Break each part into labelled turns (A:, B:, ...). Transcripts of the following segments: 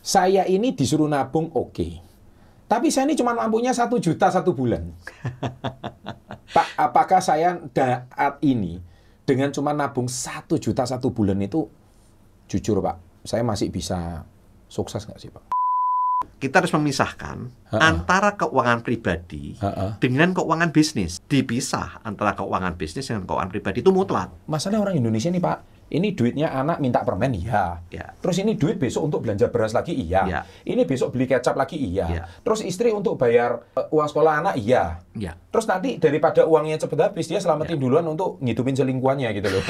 A: Saya ini disuruh nabung oke. Tapi saya ini cuma mampunya 1 juta 1 bulan. Pak, apakah saya saat ini dengan cuma nabung 1 juta 1 bulan itu, jujur Pak, saya masih bisa sukses nggak sih Pak?
B: Kita harus memisahkan antara keuangan pribadi dengan keuangan bisnis. Dipisah antara keuangan bisnis dengan keuangan pribadi itu mutlak.
A: Masalah orang Indonesia nih Pak, ini duitnya anak minta permen, iya.
B: Ya.
A: Terus ini duit besok untuk belanja beras lagi, iya.
B: Ya.
A: Ini besok beli kecap lagi, iya.
B: Ya.
A: Terus istri untuk bayar uang sekolah anak, iya.
B: Ya.
A: Terus nanti daripada uangnya cepet habis, dia selamatin duluan untuk ngitupin selingkuhannya gitu loh.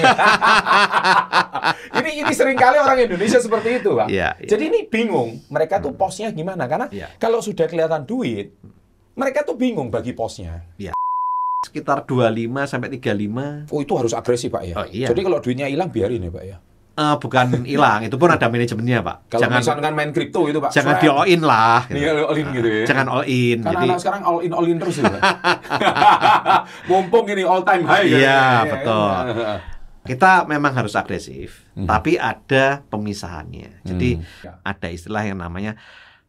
A: ini sering kali orang Indonesia seperti itu Pak.
B: Ya.
A: Jadi ini bingung, mereka tuh posnya gimana? Karena kalau sudah kelihatan duit, mereka tuh bingung bagi posnya.
B: Ya. Sekitar 25 sampai 35.
A: Oh, itu harus agresif Pak ya.
B: Oh, iya.
A: Jadi kalau duitnya hilang biarin ya Pak ya.
B: Bukan hilang, itu pun ada manajemennya Pak.
A: Kalau misalkan main kripto itu Pak,
B: jangan di all in lah.
A: Gitu. All in gitu ya.
B: Jangan all in.
A: Karena
B: Jadi
A: anak sekarang all in terus ya. Mumpung ini all time high.
B: Iya, betul. Kita memang harus agresif, tapi ada pemisahannya. Jadi ada istilah yang namanya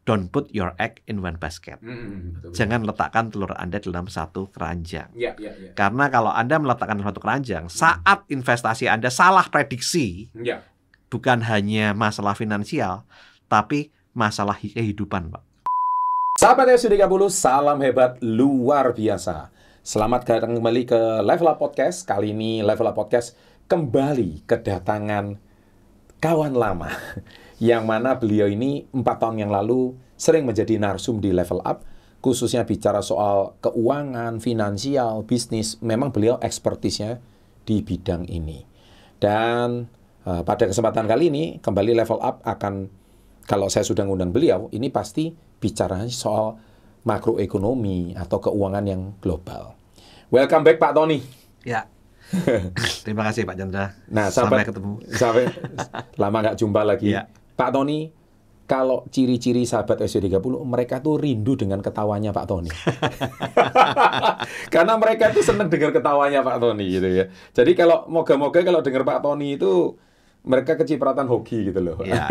B: don't put your egg in one basket.
A: Betul.
B: Jangan letakkan telur Anda dalam satu keranjang.
A: Ya.
B: Karena kalau Anda meletakkan dalam satu keranjang, saat investasi Anda salah prediksi, bukan hanya masalah finansial, tapi masalah kehidupan, Pak.
A: Sahabat SU30, salam hebat luar biasa. Selamat datang kembali ke Level Up Podcast. Kali ini Level Up Podcast kembali kedatangan kawan lama. Yang mana beliau ini 4 tahun yang lalu sering menjadi narsum di Level Up, khususnya bicara soal keuangan, finansial, bisnis. Memang beliau ekspertisnya di bidang ini. Dan pada kesempatan kali ini, kembali Level Up akan, kalau saya sudah ngundang beliau, ini pasti bicara soal makroekonomi atau keuangan yang global. Welcome back Pak Tony.
B: Ya. Terima kasih Pak Chandra.
A: Nah,
B: sampai ketemu.
A: Sampai lama nggak jumpa lagi.
B: Ya.
A: Pak Tony, kalau ciri-ciri sahabat SU30, mereka tuh rindu dengan ketawanya Pak Tony. Karena mereka tuh senang dengar ketawanya Pak Tony gitu ya. Jadi kalau moga-moga kalau dengar Pak Tony itu mereka kecipratan hoki gitu loh.
B: Ya.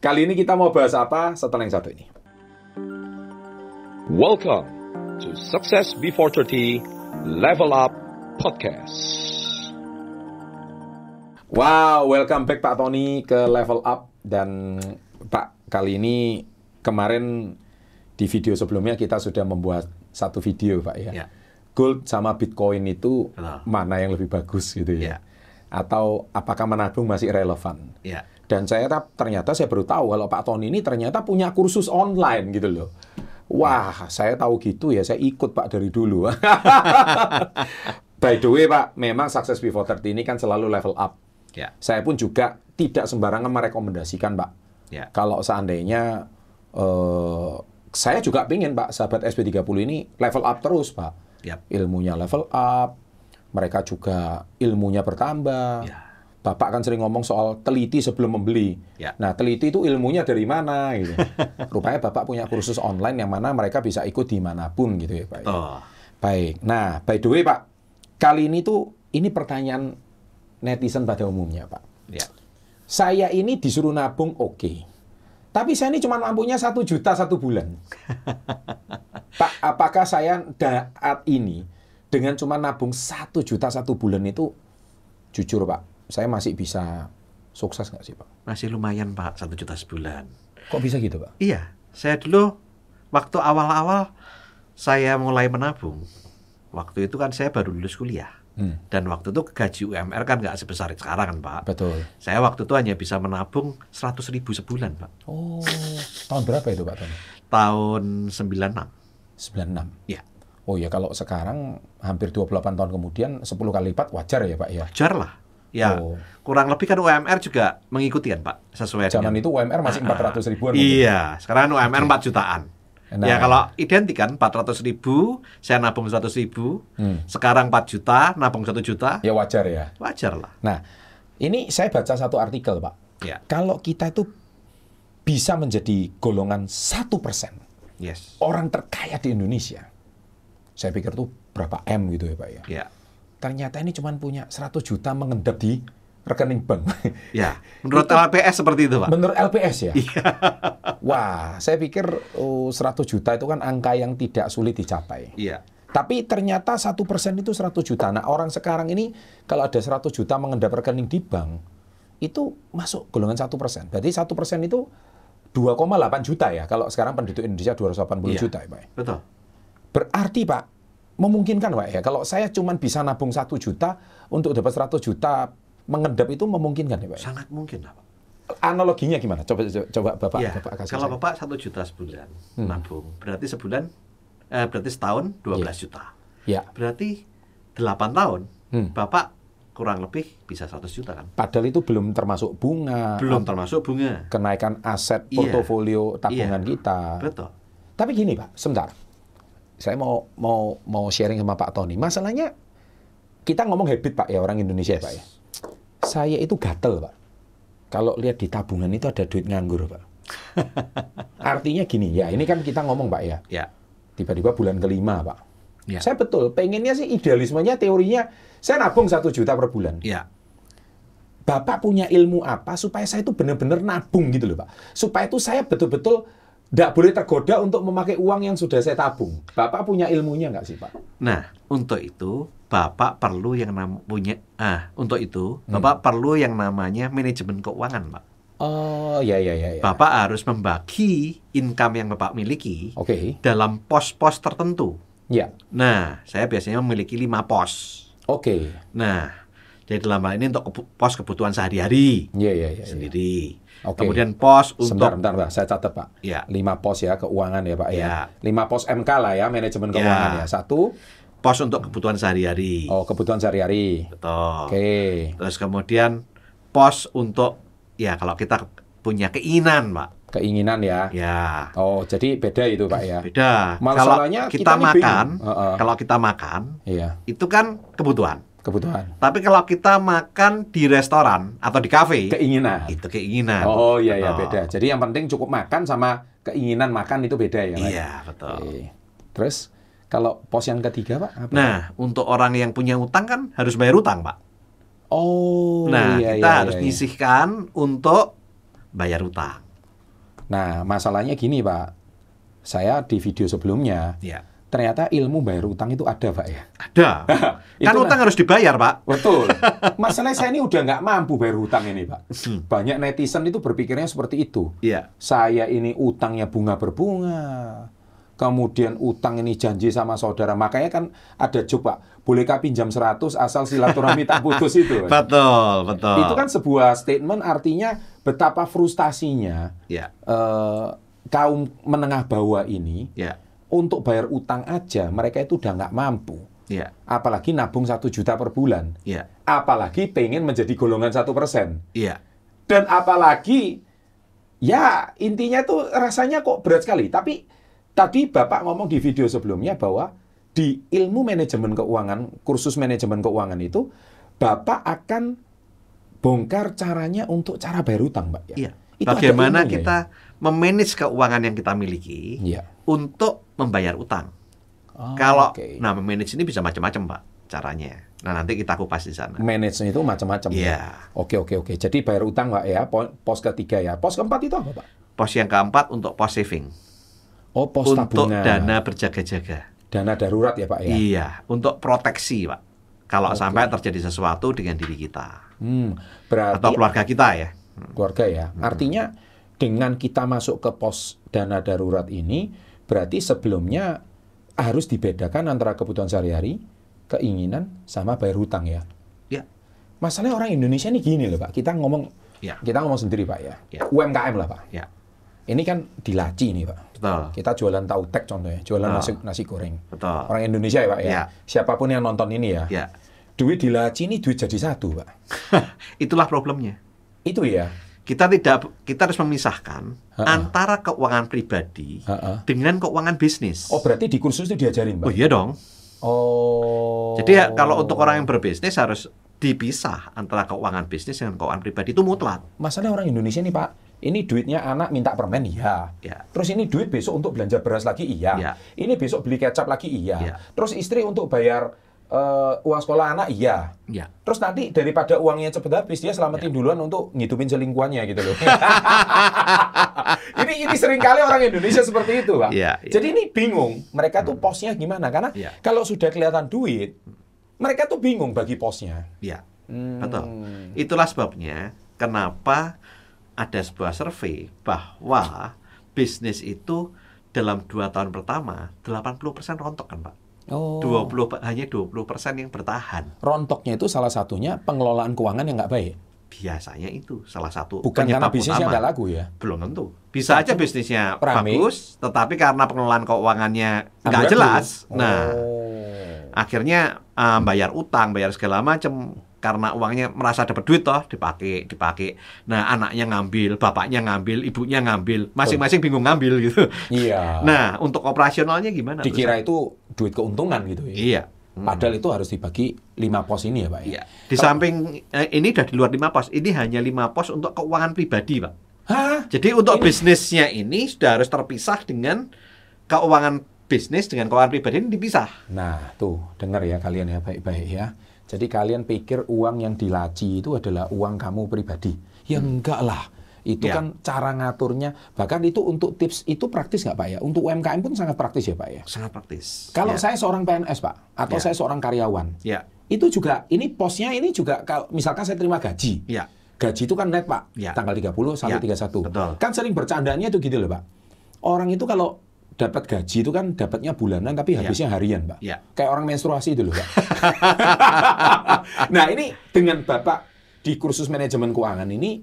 A: Kali ini kita mau bahas apa setelah yang satu ini.
C: Welcome to Success Before 30 Level Up Podcast.
A: Wow, welcome back Pak Tony ke Level Up. Dan Pak, kali ini kemarin di video sebelumnya kita sudah membuat satu video Pak ya. Gold sama Bitcoin itu mana yang lebih bagus gitu ya. Atau apakah menabung masih relevan. Dan ternyata saya baru tahu kalau Pak Tony ini ternyata punya kursus online gitu loh. Wah, saya tahu gitu ya, saya ikut Pak dari dulu. By the way Pak, memang Success Before 30 ini kan selalu level up. Saya pun juga tidak sembarangan merekomendasikan Pak. Kalau seandainya saya juga pengen Pak, sahabat SP30 ini level up terus Pak. Ilmunya level up, mereka juga ilmunya bertambah. Bapak kan sering ngomong soal teliti sebelum membeli. Nah, teliti itu ilmunya dari mana gitu. Rupanya Bapak punya kursus online yang mana mereka bisa ikut dimanapun gitu ya Pak. Baik. Nah, by the way Pak, kali ini tuh ini pertanyaan netizen pada umumnya Pak. Saya ini disuruh nabung oke. Tapi saya ini cuma mampunya 1 juta 1 bulan. Pak, apakah saya saat ini dengan cuma nabung 1 juta 1 bulan itu, jujur Pak, saya masih bisa sukses nggak sih Pak?
B: Masih lumayan Pak, 1 juta sebulan.
A: Kok bisa gitu Pak?
B: Iya, saya dulu waktu awal-awal saya mulai menabung. Waktu itu kan saya baru lulus kuliah. Dan waktu itu gaji UMR kan nggak sebesar sekarang kan Pak.
A: Betul.
B: Saya waktu itu hanya bisa menabung 100.000 sebulan Pak.
A: Oh, tahun berapa itu Pak Tony?
B: Tahun 96.
A: 96?
B: Ya.
A: Oh ya, kalau sekarang hampir 28 tahun kemudian 10 kali lipat wajar ya Pak ya?
B: Wajar lah. Ya, kurang lebih kan UMR juga mengikuti kan Pak, sesuai
A: zaman itu UMR masih 400 ribuan.
B: Iya, sekarang UMR 4 jutaan. Nah, ya kalau identik kan 400.000, saya nabung 100.000, sekarang 4 juta, nabung 1 juta.
A: Ya wajar ya.
B: Wajar lah.
A: Nah, ini saya baca satu artikel Pak. Kalau kita itu bisa menjadi golongan 1% orang terkaya di Indonesia, saya pikir tuh berapa M gitu ya Pak ya. Ternyata ini cuma punya 100 juta mengendap di rekening bank.
B: Ya, menurut LPS seperti itu Pak.
A: Menurut LPS ya. Wah, saya pikir 100 juta itu kan angka yang tidak sulit dicapai.
B: Iya.
A: Tapi ternyata 1% itu 100 juta. Nah, orang sekarang ini kalau ada 100 juta mengendap rekening di bank, itu masuk golongan 1%. Berarti 1% itu 2,8 juta ya. Kalau sekarang penduduk Indonesia 280 juta ya, Pak.
B: Betul.
A: Berarti, Pak, memungkinkan, Pak ya. Kalau saya cuma bisa nabung 1 juta untuk dapat 100 juta mengendap itu memungkinkan ya, Pak?
B: Sangat mungkin lah, Pak.
A: Analoginya gimana? Coba Bapak,
B: Ya,
A: Bapak kasih
B: kalau
A: saya.
B: Bapak 1 juta sebulan nabung, berarti berarti setahun 12 juta.
A: Ya.
B: Berarti 8 tahun, Bapak kurang lebih bisa 100 juta kan?
A: Padahal itu belum termasuk bunga.
B: Belum termasuk bunga.
A: Kenaikan aset
B: Iya.
A: portofolio tabungan
B: Iya.
A: kita.
B: Betul.
A: Tapi gini, Pak, sebentar. Saya mau sharing sama Pak Tony. Masalahnya kita ngomong habit, Pak, ya, orang Indonesia, Pak ya. Saya itu gatel, Pak. Kalau lihat di tabungan itu ada duit nganggur, Pak. Artinya gini, ya ini kan kita ngomong, Pak ya.
B: Ya.
A: Tiba-tiba bulan kelima, Pak.
B: Ya.
A: Saya betul, pengennya sih idealismenya, teorinya, saya nabung 1 juta per bulan.
B: Ya.
A: Bapak punya ilmu apa supaya saya itu benar-benar nabung gitu loh, Pak. Supaya itu saya betul-betul tidak boleh tergoda untuk memakai uang yang sudah saya tabung. Bapak punya ilmunya nggak sih, Pak?
B: Nah, untuk itu Bapak perlu yang Bapak perlu yang namanya manajemen keuangan, Pak.
A: Oh, ya.
B: Bapak harus membagi income yang Bapak miliki
A: Oke.
B: dalam pos-pos tertentu.
A: Ya.
B: Nah, saya biasanya memiliki 5 pos.
A: Oke.
B: Nah, jadi dalam hal ini untuk pos kebutuhan sehari-hari
A: Iya.
B: sendiri.
A: Oke.
B: Kemudian pos untuk
A: Sebentar, Pak. Saya catat, Pak.
B: Ya.
A: 5 pos ya, keuangan ya, Pak ya.
B: Ya.
A: 5 pos MK lah ya, manajemen keuangan ya. 1,
B: pos untuk kebutuhan sehari-hari.
A: oh, kebutuhan sehari-hari.
B: Betul.
A: Oke.
B: Terus kemudian pos untuk ya kalau kita punya keinginan, Pak.
A: Keinginan ya.
B: Ya.
A: Oh, jadi beda itu, Pak ya.
B: Beda.
A: Masalahnya
B: Kalau kita
A: kita nih
B: makan,
A: bingung.
B: kalau kita makan,
A: Iya,
B: itu kan kebutuhan.
A: kebutuhan.
B: Tapi kalau kita makan di restoran atau di kafe,
A: Keinginan.
B: itu keinginan.
A: Oh iya,
B: Betul.
A: beda. Jadi yang penting cukup makan sama keinginan makan itu beda ya, Pak?
B: Iya, betul.
A: Oke. Terus kalau pos yang ketiga, Pak, apa?
B: Nah, untuk orang yang punya utang kan harus bayar utang, Pak.
A: Oh,
B: Nah,
A: iya,
B: kita
A: iya,
B: harus
A: iya.
B: nyisihkan untuk bayar utang.
A: Nah, masalahnya gini, Pak. Saya di video sebelumnya,
B: Ya.
A: ternyata ilmu bayar utang itu ada, Pak ya.
B: Ada. Kan
A: Itu
B: utang harus dibayar, Pak.
A: Betul. Masalahnya saya ini udah nggak mampu bayar hutang ini, Pak. Banyak netizen itu berpikirnya seperti itu.
B: Iya.
A: Saya ini utangnya bunga berbunga. Kemudian utang ini janji sama saudara. Makanya kan ada job, Pak. Bolehkah pinjam 100 asal silaturahmi tak putus itu?
B: Betul, betul.
A: Itu kan sebuah statement artinya betapa frustasinya
B: Ya.
A: kaum menengah bawah ini
B: Ya.
A: untuk bayar utang aja. Mereka itu udah nggak mampu.
B: Ya.
A: Apalagi nabung 1 juta per bulan.
B: Ya.
A: Apalagi pengen menjadi golongan 1%.
B: Iya.
A: Dan apalagi, ya intinya tuh rasanya kok berat sekali. Tapi tadi Bapak ngomong di video sebelumnya bahwa di ilmu manajemen keuangan, kursus manajemen keuangan itu, Bapak akan bongkar caranya untuk cara bayar utang, Pak.
B: Iya.
A: Itu ada
B: Bagaimana
A: ilmunya,
B: kita memanage keuangan yang kita miliki
A: Iya.
B: untuk membayar utang.
A: Oh,
B: Kalau
A: oke.
B: nah memanage ini bisa macam-macam, Pak, caranya. Nah, nanti kita kupas di sana.
A: Manage itu macam-macam.
B: Iya.
A: Ya? Oke. Jadi bayar utang, Pak ya. Pos ketiga ya. Pos keempat itu apa, Pak?
B: Pos yang keempat untuk pos saving.
A: Oh, pos
B: Untuk
A: tabungan.
B: dana berjaga-jaga.
A: Dana darurat ya, Pak ya.
B: Iya, untuk proteksi, Pak. Kalau
A: Oke.
B: sampai terjadi sesuatu dengan diri kita
A: Berarti
B: atau keluarga kita ya.
A: keluarga ya. Artinya dengan kita masuk ke pos dana darurat ini, berarti sebelumnya harus dibedakan antara kebutuhan sehari-hari, keinginan, sama bayar hutang ya.
B: Ya.
A: Masalahnya orang Indonesia ini gini loh, Pak. Kita ngomong sendiri, Pak ya.
B: Ya.
A: UMKM lah, Pak.
B: Ya.
A: Ini kan dilaci nih, Pak.
B: Betul.
A: Kita jualan tahu tek contohnya, jualan
B: Betul.
A: nasi goreng.
B: Betul.
A: Orang Indonesia ya, Pak ya.
B: Ya.
A: Siapapun yang nonton ini ya.
B: Ya.
A: Duit dilaci ini duit jadi satu, Pak.
B: Itulah problemnya.
A: Itu ya.
B: Kita harus memisahkan antara keuangan pribadi dengan keuangan bisnis.
A: Oh, berarti di kursus itu diajarin, Pak?
B: Oh iya dong.
A: Oh.
B: Jadi ya, kalau untuk orang yang berbisnis harus dipisah antara keuangan bisnis dengan keuangan pribadi, itu mutlak.
A: Masalah orang Indonesia nih, Pak. Ini duitnya anak minta permen, iya.
B: Ya.
A: Terus ini duit besok untuk belanja beras lagi, iya.
B: Ya.
A: Ini besok beli kecap lagi, iya.
B: Ya.
A: Terus istri untuk bayar uang sekolah anak iya.
B: Ya.
A: Terus nanti daripada uangnya cepet habis, dia selamatin duluan untuk ngidupin selingkuhannya gitu loh. ini sering kali orang Indonesia seperti itu, Pak.
B: Ya.
A: Jadi ini bingung, mereka tuh posnya gimana? Karena kalau sudah kelihatan duit, mereka tuh bingung bagi posnya.
B: Iya, betul. Itulah sebabnya kenapa ada sebuah survei bahwa bisnis itu dalam 2 tahun pertama 80% rontok kan, Pak?
A: Oh.
B: Hanya 20% yang bertahan.
A: Rontoknya itu salah satunya pengelolaan keuangan yang nggak baik.
B: Biasanya itu salah satu
A: Bukan karena bisnisnya nggak laku ya?
B: Belum tentu. Bisa aja bisnisnya bagus, tetapi karena pengelolaan keuangannya nggak jelas. Nah, akhirnya bayar utang, bayar segala macam. Karena uangnya merasa dapat duit toh, dipakai. Nah, anaknya ngambil, bapaknya ngambil, ibunya ngambil, masing-masing bingung ngambil gitu.
A: Iya.
B: Nah, untuk operasionalnya gimana?
A: Dikira itu duit keuntungan gitu ya?
B: Iya.
A: Padahal itu harus dibagi 5 pos ini ya, Pak?
B: Iya. Di samping ini udah di luar 5 pos, ini hanya 5 pos untuk keuangan pribadi, Pak.
A: Hah?
B: Jadi untuk bisnisnya ini sudah harus terpisah dengan keuangan bisnis dengan keuangan pribadi ini dipisah.
A: Nah, tuh, dengar ya kalian ya, baik-baik ya. Jadi kalian pikir uang yang dilaci itu adalah uang kamu pribadi. Ya enggak lah. Itu kan cara ngaturnya. Bahkan itu untuk tips, itu praktis nggak Pak ya? Untuk UMKM pun sangat praktis ya Pak ya?
B: Sangat praktis.
A: Kalau saya seorang PNS Pak, atau saya seorang karyawan, itu juga, ini posnya ini juga, misalkan saya terima gaji. Gaji itu kan net Pak, tanggal 30 sampai 31.
B: Betul.
A: Kan sering bercandanya itu gitu loh Pak. Orang itu kalau dapat gaji itu kan dapatnya bulanan tapi habisnya harian, Pak. Kayak orang menstruasi itu loh, Pak. Nah, ini dengan Bapak di kursus manajemen keuangan ini,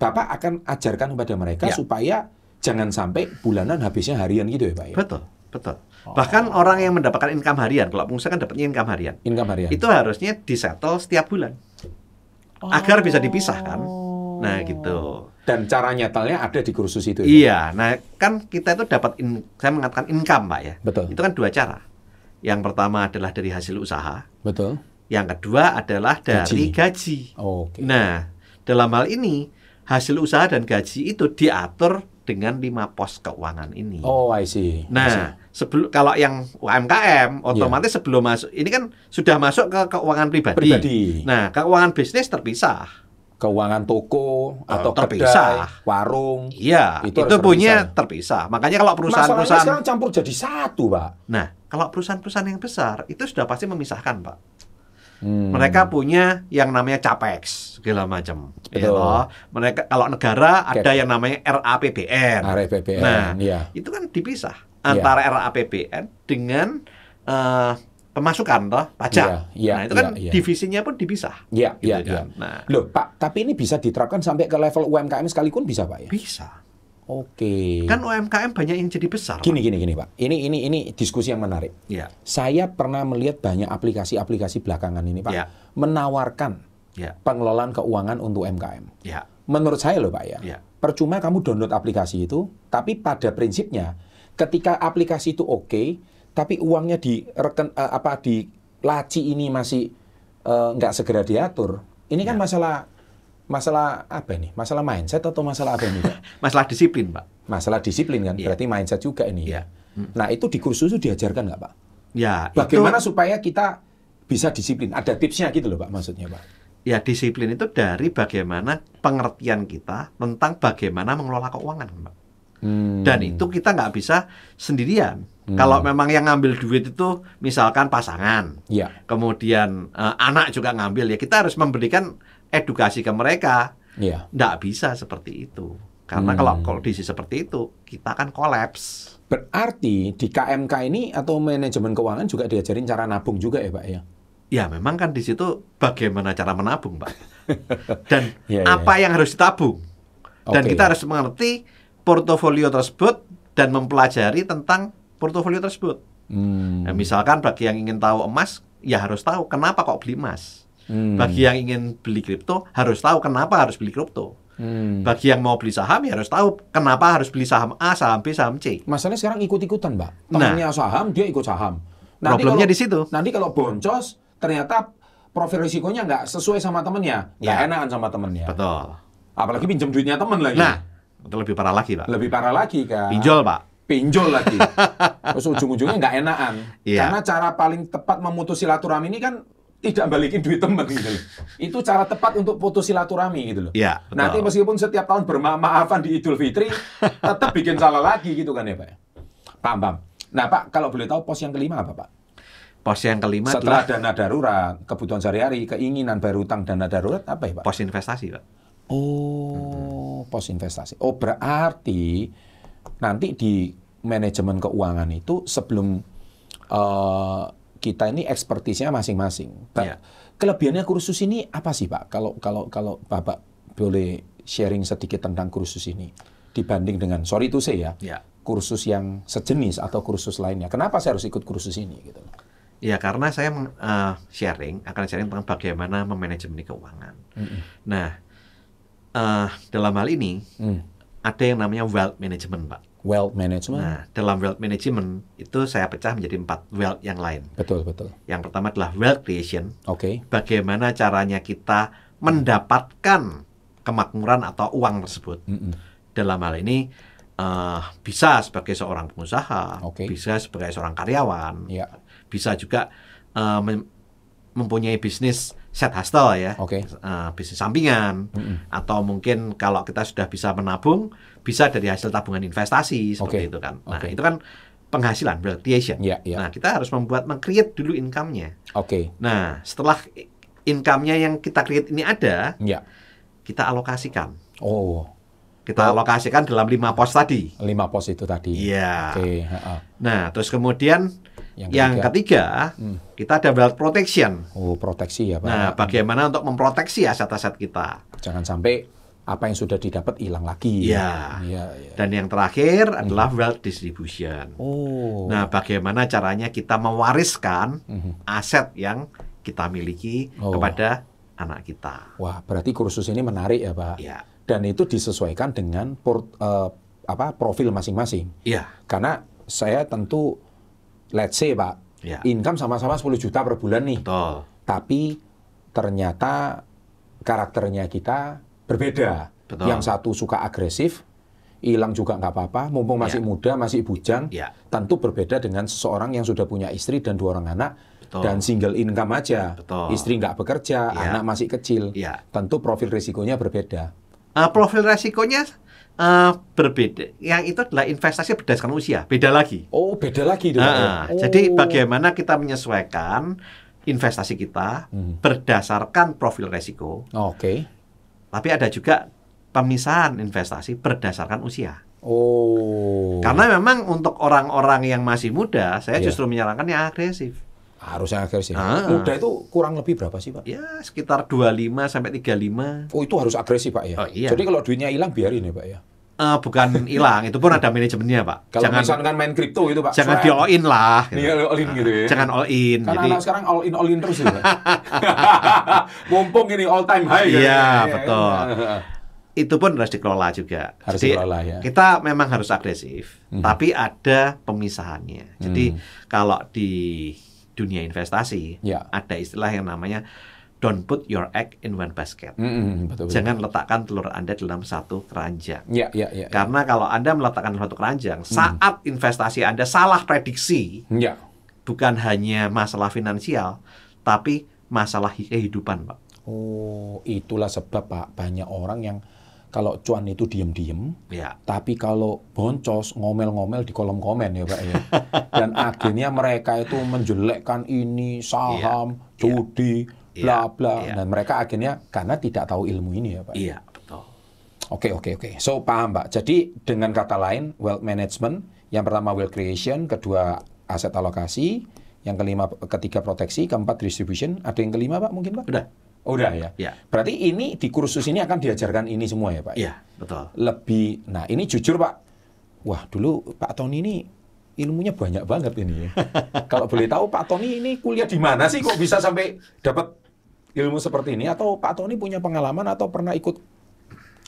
A: Bapak akan ajarkan kepada mereka supaya jangan sampai bulanan habisnya harian gitu ya, Pak ya?
B: Betul, betul. Bahkan orang yang mendapatkan income harian, kalau pengusaha kan dapatnya income harian.
A: Income harian.
B: Itu harusnya disettle setiap bulan. Agar bisa dipisahkan. Nah, gitu.
A: Dan cara nyetelnya ada di kursus itu.
B: Iya, nah kan kita itu dapat, saya mengatakan income Pak ya.
A: Betul.
B: Itu kan 2 cara. Yang pertama adalah dari hasil usaha.
A: Betul.
B: Yang kedua adalah dari gaji.
A: Oke.
B: Nah, dalam hal ini hasil usaha dan gaji itu diatur dengan 5 pos keuangan ini.
A: Oh, I see.
B: Nah, kalau yang UMKM otomatis sebelum masuk ini kan sudah masuk ke keuangan pribadi. Nah, keuangan bisnis terpisah.
A: Keuangan toko atau
B: terpisah,
A: kedai, warung,
B: itu punya terpisah. Makanya kalau perusahaan-perusahaan
A: sekarang campur jadi satu, Pak.
B: Nah, kalau perusahaan-perusahaan yang besar itu sudah pasti memisahkan, Pak. Mereka punya yang namanya capex segala macam. Mereka kalau negara ada yang namanya RAPBN. Nah, itu kan dipisah antara RAPBN dengan pemasukan toh pajak. Nah, itu kan divisinya pun dipisah.
A: Nah, loh, Pak, tapi ini bisa diterapkan sampai ke level UMKM sekalipun bisa, Pak ya?
B: Bisa.
A: Oke.
B: Kan UMKM banyak yang jadi besar.
A: Gini, Pak. Ini diskusi yang menarik. Saya pernah melihat banyak aplikasi-aplikasi belakangan ini, Pak, menawarkan pengelolaan keuangan untuk UMKM. Menurut saya loh, Pak ya. Percuma kamu download aplikasi itu, tapi pada prinsipnya ketika aplikasi itu oke, tapi uangnya di laci ini masih nggak segera diatur. Ini kan masalah apa ini? Masalah mindset atau masalah apa ini, Pak?
B: Masalah disiplin, Pak.
A: Masalah disiplin kan, berarti mindset juga ini. Nah, itu di kursus itu diajarkan nggak, Pak? Bagaimana supaya kita bisa disiplin? Ada tipsnya gitu loh, Pak, maksudnya, Pak.
B: Ya, disiplin itu dari bagaimana pengertian kita tentang bagaimana mengelola keuangan, Pak. Dan itu kita nggak bisa sendirian. Kalau memang yang ngambil duit itu misalkan pasangan, kemudian anak juga ngambil, ya kita harus memberikan edukasi ke mereka. Nggak bisa seperti itu. Karena kalau kondisi seperti itu, kita akan kolaps.
A: Berarti di KMK ini atau manajemen keuangan juga diajarin cara nabung juga ya, Pak ya?
B: Ya, memang kan di situ bagaimana cara menabung, Pak. Dan apa yang harus ditabung. Dan kita harus mengerti portofolio tersebut dan mempelajari tentang portofolio tersebut. Nah, misalkan bagi yang ingin tahu emas, ya harus tahu kenapa kok beli emas. Bagi yang ingin beli kripto, harus tahu kenapa harus beli kripto. Bagi yang mau beli saham, ya harus tahu kenapa harus beli saham A, saham B, saham C.
A: Masalahnya sekarang ikut-ikutan, Mbak. Temannya saham, dia ikut saham.
B: Problemnya di situ.
A: Nanti kalau boncos, ternyata profil risikonya nggak sesuai sama temennya. Nggak enakan sama temennya.
B: Betul.
A: Apalagi pinjam duitnya temen lagi.
B: Nah, itu lebih parah lagi, Pak.
A: Lebih parah lagi, kan.
B: Pinjol, Pak.
A: pinjol lagi. Terus ujung-ujungnya nggak enakan. Karena cara paling tepat memutus silaturahmi ini kan tidak balikin duit teman gitu loh. Itu cara tepat untuk putus silaturahmi gitu loh. Nanti meskipun setiap tahun bermaaf-maafan di Idul Fitri, tetap bikin salah lagi gitu kan ya Pak. Paham. Nah Pak, kalau boleh tahu pos yang kelima apa Pak?
B: Pos yang kelima
A: setelah dana darurat, kebutuhan sehari-hari, keinginan bayar utang, dana darurat apa ya Pak?
B: Pos investasi Pak.
A: Pos investasi. Berarti nanti di manajemen keuangan itu sebelum kita ini ekspertisnya masing-masing. Kelebihannya kursus ini apa sih Pak? Kalau Bapak boleh sharing sedikit tentang kursus ini dibanding dengan sorry to say ya, kursus yang sejenis atau kursus lainnya. Kenapa saya harus ikut kursus ini gitu?
B: Ya karena saya akan sharing tentang bagaimana memanajemen keuangan. Nah, dalam hal ini ada yang namanya wealth management Pak.
A: Wealth management.
B: Nah, dalam wealth management itu saya pecah menjadi 4 wealth yang lain.
A: Betul.
B: Yang pertama adalah wealth creation.
A: Bagaimana
B: caranya kita mendapatkan kemakmuran atau uang tersebut. Dalam hal ini bisa sebagai seorang pengusaha, bisa sebagai seorang karyawan, bisa juga mempunyai bisnis side hustle ya, bisnis sampingan, atau mungkin kalau kita sudah bisa menabung, bisa dari hasil tabungan investasi seperti itu kan. Nah itu kan penghasilan, wealth creation. Nah kita harus meng-create dulu income-nya. Nah setelah income-nya yang kita create ini ada, kita alokasikan. Kita alokasikan dalam 5 pos tadi.
A: 5 pos itu tadi.
B: Nah terus kemudian yang ketiga, kita ada wealth protection.
A: Proteksi ya Pak.
B: Nah, bagaimana untuk memproteksi aset-aset kita?
A: Jangan sampai apa yang sudah didapat hilang lagi.
B: Dan yang terakhir adalah wealth distribution. Nah, bagaimana caranya kita mewariskan aset yang kita miliki kepada anak kita.
A: Wah, berarti kursus ini menarik ya Pak. Dan itu disesuaikan dengan profil masing-masing. Karena saya tentu let's say Pak, income sama-sama 10 juta per bulan nih. Tapi ternyata karakternya kita berbeda. Yang satu suka agresif, hilang juga nggak apa-apa, mumpung masih muda, masih bujang. Tentu berbeda dengan seseorang yang sudah punya istri dan 2 orang anak, dan single income aja. Istri nggak bekerja, anak masih kecil. Tentu profil risikonya berbeda.
B: Profil risikonya berbeda. Yang itu adalah investasi berdasarkan usia. Beda lagi.
A: Beda lagi.
B: Jadi bagaimana kita menyesuaikan investasi kita berdasarkan profil risiko. Tapi ada juga pemisahan investasi berdasarkan usia. Karena memang untuk orang-orang yang masih muda, saya justru menyarankan yang agresif.
A: Harusnya agresif. Muda itu kurang lebih berapa sih Pak?
B: Ya sekitar 25 sampai 35.
A: Itu harus agresif Pak ya? Jadi kalau duitnya hilang biarin ya Pak ya?
B: Bukan hilang, itu pun ada manajemennya Pak.
A: Kalau misalkan main kripto itu Pak,
B: jangan di all in lah.
A: All in gitu ya?
B: Jangan all in.
A: Karena anak sekarang all in terus ya Pak. Mumpung ini all time high.
B: Betul. Itu pun harus dikelola juga.
A: Dikelola.
B: Kita memang harus agresif, tapi ada pemisahannya. Jadi kalau di dunia investasi ada istilah yang namanya don't put your egg in one basket. Jangan letakkan telur Anda dalam satu keranjang. Karena kalau Anda meletakkan satu keranjang, saat investasi Anda salah prediksi, bukan hanya masalah finansial, tapi masalah kehidupan, Pak.
A: Itulah sebab Pak, banyak orang yang kalau cuan itu diem-diem, tapi kalau boncos ngomel-ngomel di kolom komen ya Pak ya. Dan akhirnya mereka itu menjelekkan ini saham, judi, bla bla. Dan mereka akhirnya karena tidak tahu ilmu ini ya Pak.
B: Iya, betul.
A: Oke. So paham Pak. Jadi dengan kata lain, wealth management, yang pertama wealth creation, kedua aset alokasi, yang ketiga proteksi, keempat distribution. Ada yang kelima Pak mungkin Pak? Udah ya. Berarti ini di kursus ini akan diajarkan ini semua ya Pak?
B: Iya, betul.
A: Nah ini jujur Pak, wah dulu Pak Tony ini ilmunya banyak banget ini ya. Kalau boleh tahu Pak Tony ini kuliah di mana sih kok bisa sampai dapat ilmu seperti ini? Atau Pak Tony punya pengalaman atau pernah ikut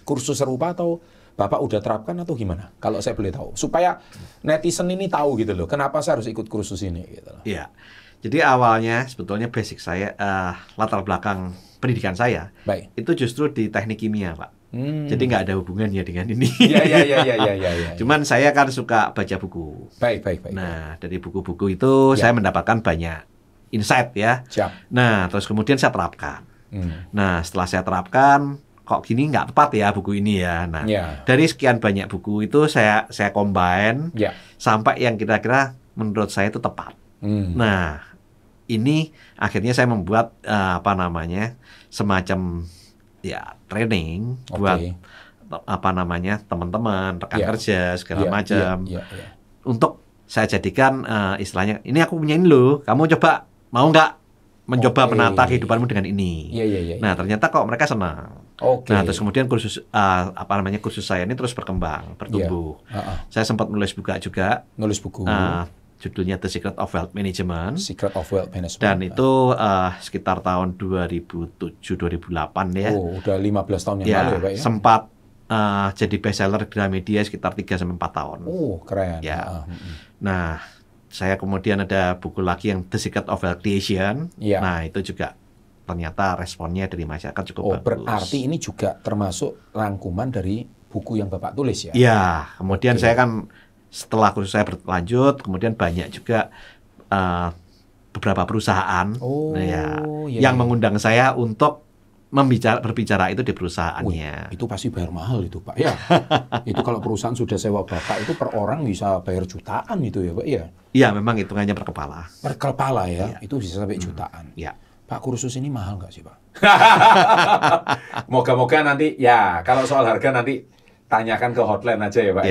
A: kursus serupa atau Bapak udah terapkan atau gimana? Kalau saya boleh tahu, supaya netizen ini tahu gitu loh, kenapa saya harus ikut kursus ini gitu loh.
B: Iya. Jadi awalnya sebetulnya basic saya latar belakang pendidikan saya itu justru di teknik kimia Pak. Jadi nggak ada hubungannya dengan ini.
A: Iya.
B: Cuman saya kan suka baca buku.
A: Baik.
B: Nah, dari buku-buku itu saya mendapatkan banyak insight ya.
A: Siap.
B: Nah, terus kemudian saya terapkan. Nah, setelah saya terapkan, kok gini nggak tepat ya buku ini ya. Nah, dari sekian banyak buku itu saya combine sampai yang kira-kira menurut saya itu tepat. Nah, ini akhirnya saya membuat semacam training buat teman-teman, rekan kerja segala macam. Untuk saya jadikan istilahnya, ini aku punya ini loh, kamu coba mau nggak mencoba menata kehidupanmu dengan ini. Nah, ternyata kok mereka senang. Nah, terus kemudian kursus saya ini terus bertumbuh. Saya sempat nulis buku. Judulnya The Secret of Wealth Management. Dan itu sekitar tahun 2007-2008 ya.
A: Oh, udah 15 tahun yang lalu ya, Pak ya.
B: Sempat jadi bestseller di Gramedia sekitar 3-4 tahun.
A: Oh, keren.
B: Ya. Nah, saya kemudian ada buku lagi yang The Secret of Wealth Creation. Nah, itu juga ternyata responnya dari masyarakat cukup bagus.
A: Berarti ini juga termasuk rangkuman dari buku yang Bapak tulis ya?
B: Iya, kemudian saya kan setelah kursus saya berlanjut, kemudian banyak juga beberapa perusahaan yang mengundang saya untuk berbicara itu di perusahaannya.
A: Itu pasti bayar mahal itu, Pak. Ya, itu kalau perusahaan sudah sewa Bapak itu per orang bisa bayar jutaan itu ya, Pak.
B: Iya, memang hitungannya per kepala.
A: Per kepala ya, itu bisa sampai jutaan. Pak, kursus ini mahal nggak sih, Pak? Moga-moga nanti kalau soal harga nanti tanyakan ke hotline aja ya, Pak.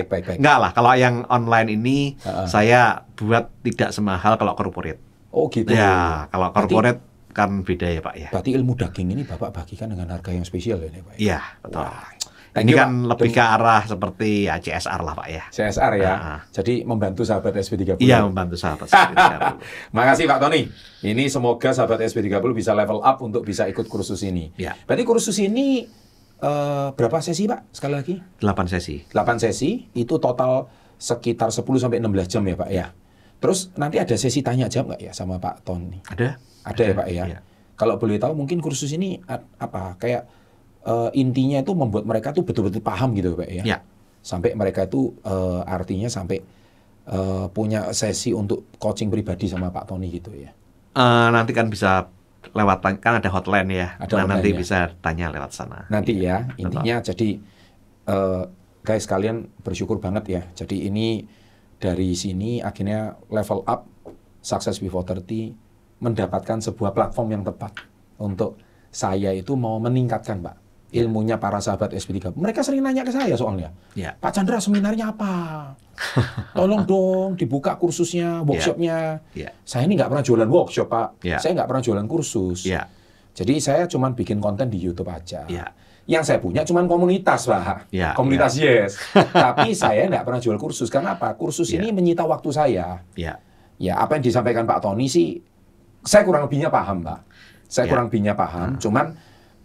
A: Baik.
B: Enggak lah, kalau yang online ini saya buat tidak semahal kalau corporate.
A: Oh gitu.
B: Ya, kalau corporate kan beda ya, Pak ya.
A: Berarti ilmu daging ini Bapak bagikan dengan harga yang spesial ya, Pak?
B: Iya, betul. Ini kan lebih ke arah seperti CSR lah, Pak ya.
A: CSR ya. Jadi membantu sahabat SP30.
B: Iya, membantu sahabat SP30.
A: Makasih Pak Tony. Ini semoga sahabat SP30 bisa level up untuk bisa ikut kursus ini. Berarti kursus ini berapa sesi, Pak? Sekali lagi?
B: 8 sesi.
A: 8 sesi, itu total sekitar 10-16 jam ya, Pak ya. Terus nanti ada sesi tanya jawab nggak ya sama Pak Tony?
B: Ada
A: ya, Pak ya. Kalau boleh tahu mungkin kursus ini kayak intinya itu membuat mereka tuh betul-betul paham gitu, Pak ya. Sampai mereka itu artinya sampai punya sesi untuk coaching pribadi sama Pak Tony gitu ya.
B: Nanti kan bisa lewat, kan ada hotline ya. Nanti bisa tanya lewat sana.
A: Nanti ya, intinya jadi guys, kalian bersyukur banget ya. Jadi ini dari sini akhirnya level up Success Before 30 mendapatkan sebuah platform yang tepat untuk saya itu mau meningkatkan, Pak, ilmunya para sahabat SP30. Mereka sering nanya ke saya soalnya, Pak Chandra seminarnya apa? Tolong dong dibuka kursusnya, workshopnya. Saya ini nggak pernah jualan workshop, Pak. Saya nggak pernah jualan kursus. Jadi saya cuma bikin konten di YouTube aja. Yang saya punya cuma komunitas, Pak. Komunitas Yes. Tapi saya nggak pernah jual kursus. Karena apa? Kursus ini menyita waktu saya. Ya, apa yang disampaikan Pak Tony sih, saya kurang lebihnya paham, Pak. Saya kurang lebihnya paham. Cuman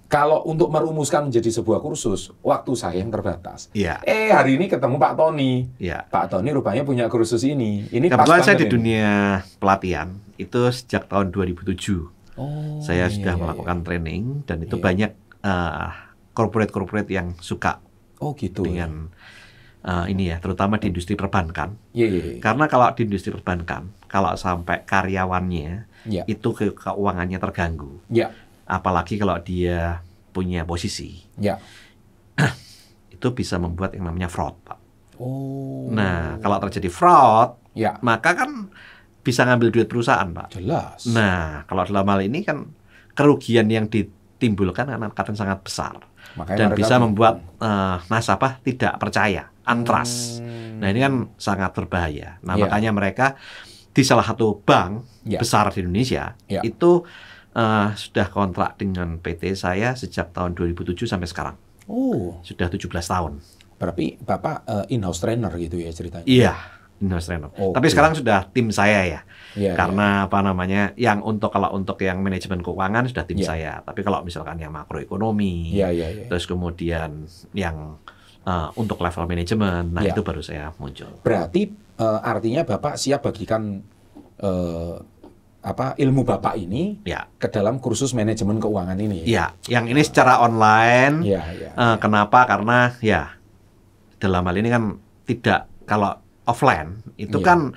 A: kalau untuk merumuskan menjadi sebuah kursus, waktu saya yang terbatas. Hari ini ketemu Pak Tony. Pak Tony rupanya punya kursus ini.
B: Kebetulan saya di dunia pelatihan itu sejak tahun 2007. Saya sudah melakukan training dan itu banyak corporate yang suka dengan ini ya, terutama di industri perbankan. Karena kalau di industri perbankan, kalau sampai karyawannya itu keuangannya terganggu. Apalagi kalau dia punya posisi, itu bisa membuat yang namanya fraud, Pak. Nah, kalau terjadi fraud, maka kan bisa ngambil duit perusahaan, Pak.
A: Jelas.
B: Nah, kalau dalam hal ini kan kerugian yang ditimbulkan akan sangat besar. Dan bisa membuat nasabah tidak percaya, untrust. Nah, ini kan sangat berbahaya. Nah, makanya mereka di salah satu bank besar di Indonesia itu sudah kontrak dengan PT saya sejak tahun 2007 sampai sekarang. Sudah 17 tahun.
A: Berarti Bapak in-house trainer gitu ya ceritanya?
B: Iya, in-house trainer. Tapi sekarang sudah tim saya ya. Karena yang kalau untuk yang manajemen keuangan sudah tim saya. Tapi kalau misalkan yang makroekonomi, terus kemudian yang untuk level manajemen, itu baru saya muncul.
A: Berarti artinya Bapak siap bagikan ilmu Bapak ini ke dalam kursus manajemen keuangan ini.
B: Ya, yang ini secara online. Kenapa? Karena dalam hal ini kan tidak, kalau offline itu kan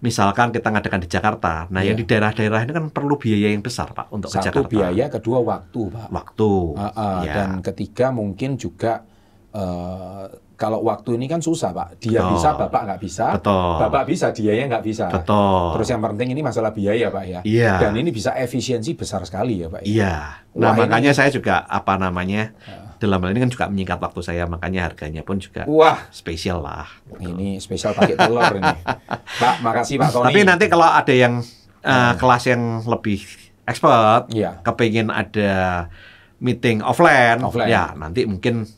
B: misalkan kita ngadakan di Jakarta. Nah, yang di daerah-daerah ini kan perlu biaya yang besar, Pak, untuk ke Jakarta.
A: Satu biaya, kedua waktu, Pak.
B: Waktu.
A: Dan ketiga mungkin juga kalau waktu ini kan susah, Pak. Dia bisa, Bapak nggak bisa. Bapak bisa, dia nggak bisa. Terus yang penting ini masalah biaya, Pak, ya. Dan ini bisa efisiensi besar sekali ya, Pak.
B: Nah, makanya saya juga dalam hal ini kan juga menyingkat waktu saya, makanya harganya pun juga spesial lah.
A: Ini spesial pakai telur ini. Pak, makasih Pak Tony.
B: Tapi nanti kalau ada yang kelas yang lebih expert, kepingin ada meeting offline. Ya nanti mungkin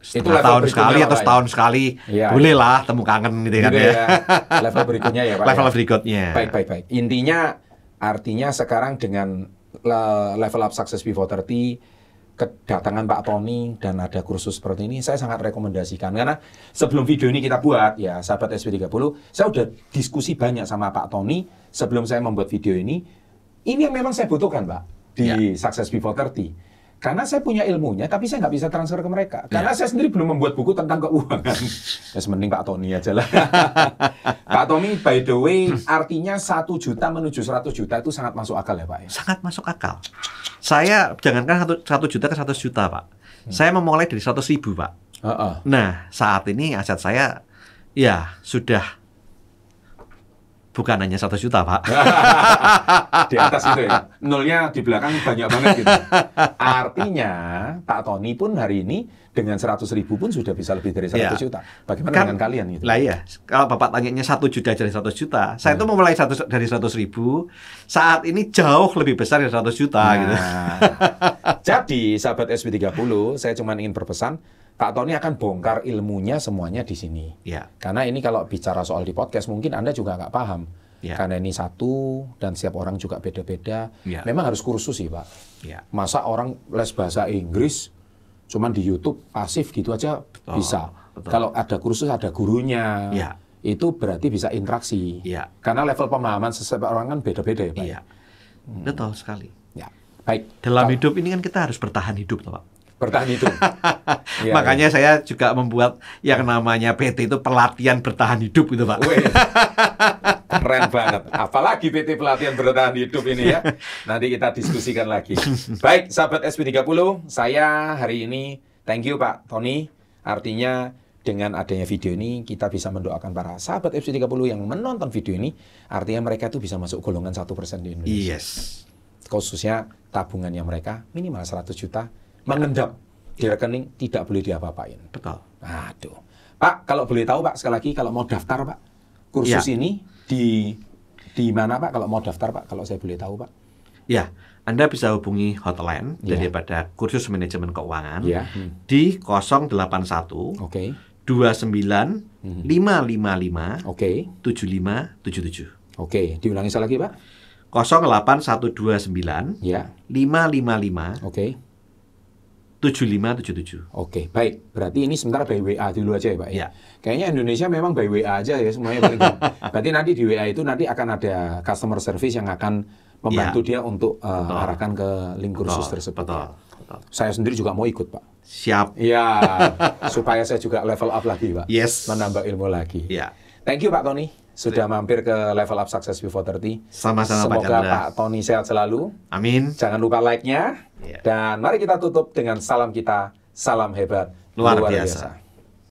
B: tahun sekali atau setahun sekali, boleh lah temu kangen gitu kan ya.
A: Level berikutnya ya Pak.
B: Level berikutnya.
A: Baik. Artinya sekarang dengan level up success before 30, kedatangan Pak Tony dan ada kursus seperti ini, saya sangat rekomendasikan. Karena sebelum video ini kita buat, ya sahabat SP30, saya udah diskusi banyak sama Pak Tony sebelum saya membuat video ini. Ini yang memang saya butuhkan, Pak, di Success Before 30. Karena saya punya ilmunya, tapi saya nggak bisa transfer ke mereka. Karena saya sendiri belum membuat buku tentang keuangan. Ya, mending Pak Tony aja lah. Pak Tony, by the way, artinya 1 juta menuju 100 juta itu sangat masuk akal ya, Pak? Ya?
B: Sangat masuk akal. Saya, jangankan 1 juta ke 100 juta, Pak. Saya memulai dari 100.000, Pak. Nah, saat ini aset saya, ya, sudah bukan hanya 100 juta, Pak.
A: Di atas itu ya. Nolnya di belakang banyak banget gitu. Artinya, Pak Tony pun hari ini dengan 100.000 pun sudah bisa lebih dari 100 juta. Bagaimana dengan kalian gitu?
B: Lah iya, kalau Bapak tanyanya 1 juta dari 100 juta, saya itu memulai dari 100.000, saat ini jauh lebih besar dari 100 juta gitu.
A: Jadi, sahabat SP30, saya cuma ingin berpesan, Pak Tony akan bongkar ilmunya semuanya di sini. Karena ini kalau bicara soal di podcast, mungkin Anda juga nggak paham. Karena ini satu, dan setiap orang juga beda-beda. Memang harus kursus sih, Pak. Masa orang les bahasa Inggris, cuman di YouTube, pasif gitu aja bisa. Kalau ada kursus, ada gurunya. Itu berarti bisa interaksi. Karena level pemahaman setiap orang kan beda-beda ya, Pak.
B: Betul sekali.
A: Baik.
B: Dalam hidup ini kan kita harus bertahan hidup, Pak.
A: Bertahan hidup.
B: Makanya saya juga membuat yang namanya PT itu pelatihan bertahan hidup gitu, Pak.
A: Keren banget. Apalagi PT pelatihan bertahan hidup ini ya. Nanti kita diskusikan lagi. Baik, sahabat SP30, saya hari ini thank you Pak Tony. Artinya dengan adanya video ini kita bisa mendoakan para sahabat SP30 yang menonton video ini. Artinya mereka itu bisa masuk golongan 1% di Indonesia. Khususnya tabungannya mereka minimal 100 juta. Mengendap di rekening, tidak boleh diapa-apain.
B: Betul.
A: Aduh. Pak, kalau boleh tahu Pak, sekali lagi kalau mau daftar Pak, kursus ini di mana Pak kalau mau daftar Pak, kalau saya boleh tahu Pak?
B: Ya, Anda bisa hubungi hotline daripada kursus manajemen keuangan di 081 29 555 7577.
A: Diulangi sekali lagi Pak.
B: 08129 555 7577.
A: Baik. Berarti ini sebentar by WA dulu aja ya, Pak ya. Kayaknya Indonesia memang by WA aja ya semuanya paling. Berarti nanti di WA itu nanti akan ada customer service yang akan membantu dia untuk arahkan ke link kursus tersebut. Saya sendiri juga mau ikut, Pak.
B: Siap.
A: Ya, supaya saya juga level up lagi, Pak. Menambah ilmu lagi. Thank you Pak Tony sudah mampir ke Level Up Success Before 30.
B: Sama-sama Pak
A: Semoga Pak Tony sehat selalu.
B: Amin.
A: Jangan lupa like-nya. Dan mari kita tutup dengan salam kita, salam hebat
B: luar biasa.